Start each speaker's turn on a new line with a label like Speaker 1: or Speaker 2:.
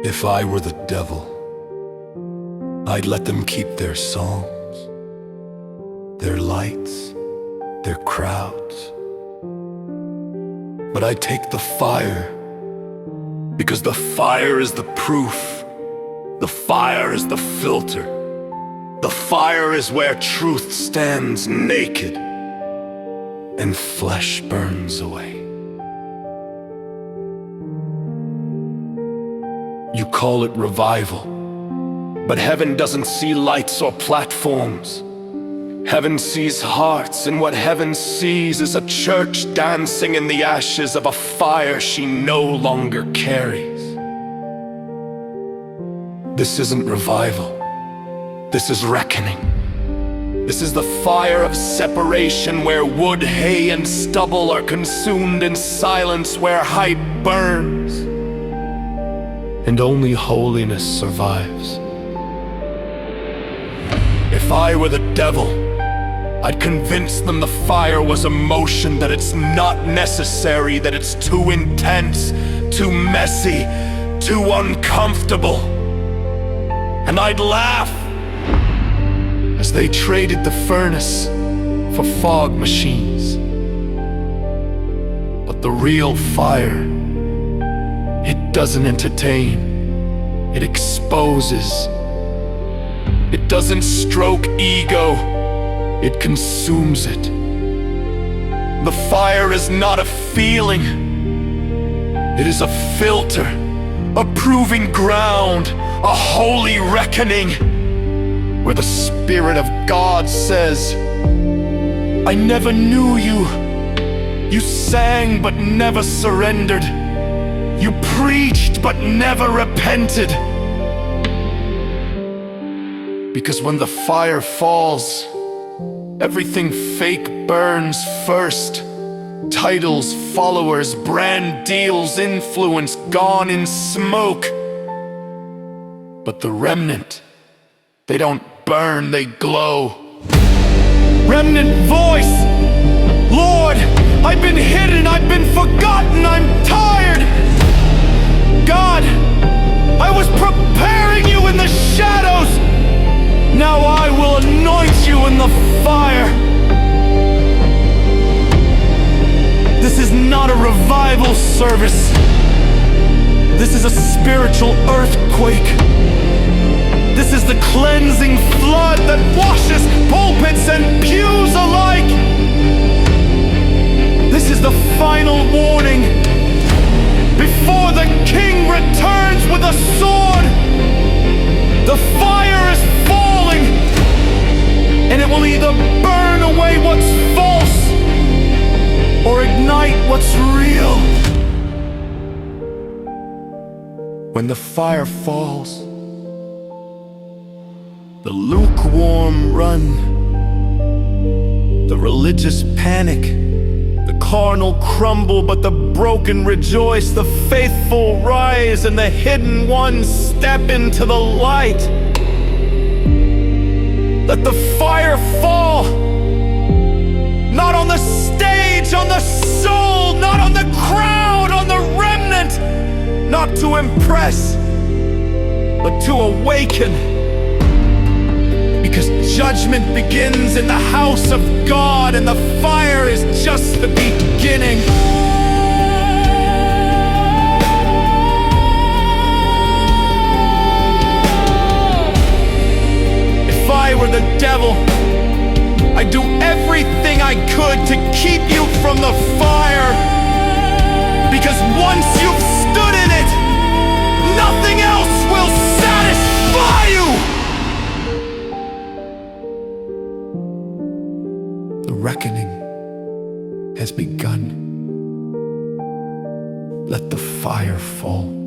Speaker 1: If I were the devil, I'd let them keep their songs, their lights, their crowds. But I take the fire, because the fire is the proof. The fire is the filter. The fire is where truth stands naked and flesh burns away. You call it revival, but heaven doesn't see lights or platforms. Heaven sees hearts, and what heaven sees is a church dancing in the ashes of a fire she no longer carries. This isn't revival. This is reckoning. This is the fire of separation, where wood, hay, and stubble are consumed in silence, where hype burns and only holiness survives. If I were the devil, I'd convince them the fire was emotion, that it's not necessary, that it's too intense, too messy, too uncomfortable. And I'd laugh as they traded the furnace for fog machines. But the real fire, it doesn't entertain, it exposes. It doesn't stroke ego, it consumes it. The fire is not a feeling, it is a filter, a proving ground, a holy reckoning, where the Spirit of God says, I never knew you. You sang but never surrendered. You preached but never repented. Because when the fire falls, everything fake burns first. Titles, followers, brand deals, influence gone in smoke. But the remnant, they don't burn, they glow. Remnant voice, Lord, I've been hidden, I've been forgotten, I'm tired. God, I was preparing you in the shadows. Now I will anoint you in the fire. This is not a revival service. This is a spiritual earthquake. This is the cleansing flood that washes pulpits and pews alike. This is the final warning before the King returns with a sword. The fire is falling, and it will either burn away what's false or ignite what's real. When the fire falls, the lukewarm run, the religious panic, the carnal crumble, but the broken rejoice, the faithful rise, and the hidden ones step into the light. Let the fire fall, not on the stage, on the soul, not on the crowd, on the remnant, not to impress, but to awaken. Because judgment begins in the house of God, and the fire is just the beginning. If I were the devil, I'd do everything I could to keep you from the fire. Because once you've stood in it, nothing else will satisfy you. The reckoning has begun. Let the fire fall.